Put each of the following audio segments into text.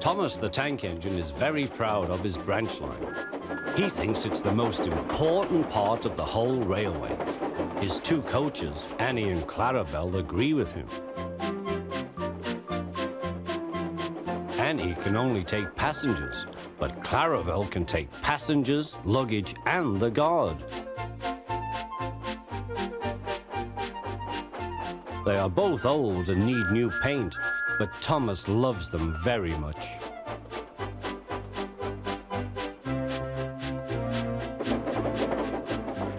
Thomas the tank engine is very proud of his branch line. He thinks it's the most important part of the whole railway. His two coaches, Annie and Clarabelle, agree with him. Annie can only take passengers, but Clarabelle can take passengers, luggage, and the guard. They are both old and need new paint, but Thomas loves them very much.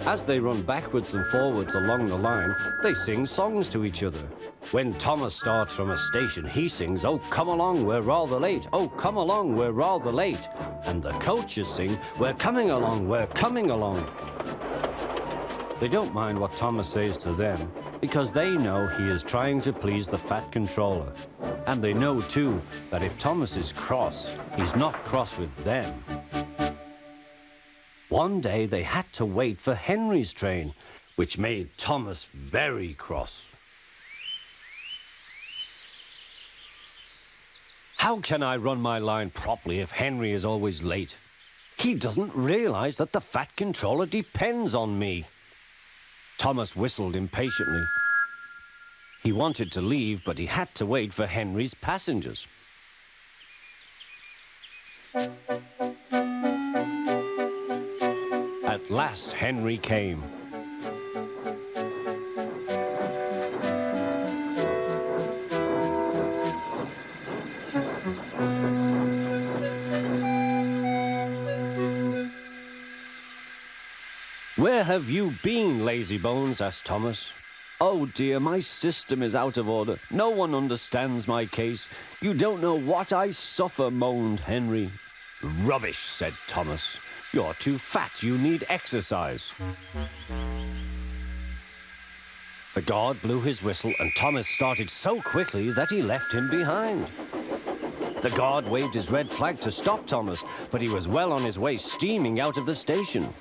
As they run backwards and forwards along the line, they sing songs to each other. When Thomas starts from a station, he sings, "Oh, come along, we're rather late. Oh, come along, we're rather late." And the coaches sing, "We're coming along, we're coming along." They don't mind what Thomas says to them, because they know he is trying to please the fat controller. And they know, too, that if Thomas is cross, he's not cross with them. One day they had to wait for Henry's train, which made Thomas very cross. How can I run my line properly if Henry is always late? He doesn't realize that the fat controller depends on me. Thomas whistled impatiently. He wanted to leave, but he had to wait for Henry's passengers. At last, Henry came. "Where have you been, lazybones?" asked Thomas. "Oh dear, my system is out of order. No one understands my case. You don't know what I suffer," moaned Henry. "Rubbish," said Thomas. "You're too fat. You need exercise." The guard blew his whistle, and Thomas started so quickly that he left him behind. The guard waved his red flag to stop Thomas, but he was well on his way, steaming out of the station.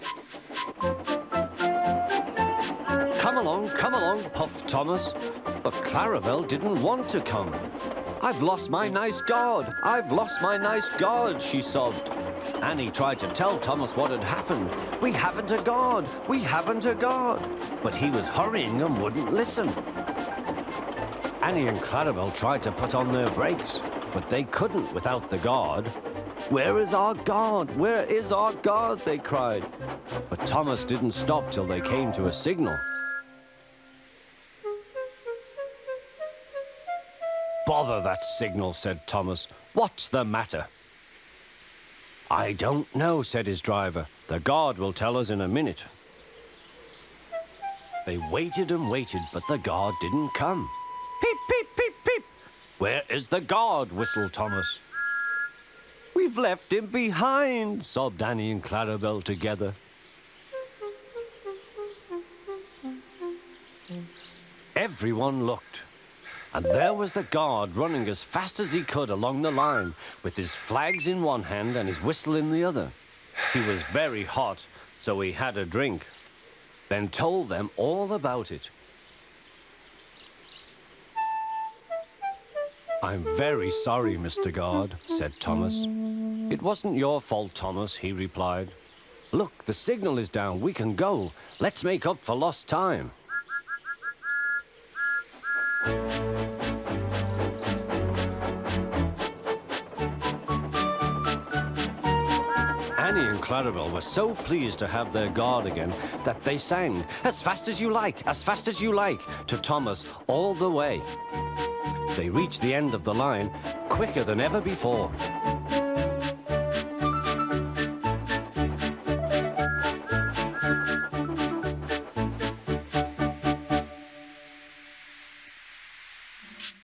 Come along, puffed Thomas. But Clarabelle didn't want to come. "I've lost my nice guard. I've lost my nice guard," she sobbed. Annie tried to tell Thomas what had happened. "We haven't a guard. We haven't a guard." But he was hurrying and wouldn't listen. Annie and Clarabelle tried to put on their brakes, but they couldn't without the guard. "Where is our guard? Where is our guard?" they cried. But Thomas didn't stop till they came to a signal. "Bother that signal," said Thomas. "What's the matter?" "I don't know," said his driver. "The guard will tell us in a minute." They waited and waited, but the guard didn't come. "Peep, peep, peep, peep." "Where is the guard?" whistled Thomas. "We've left him behind," sobbed Annie and Clarabelle together. Everyone looked. And there was the guard running as fast as he could along the line, with his flags in one hand and his whistle in the other. He was very hot, so he had a drink, then told them all about it. "I'm very sorry, Mr. Guard," said Thomas. "It wasn't your fault, Thomas," he replied. "Look, the signal is down. We can go. Let's make up for lost time." Annie and Clarabelle were so pleased to have their guard again that they sang, "As fast as you like, as fast as you like," to Thomas all the way. They reached the end of the line quicker than ever before.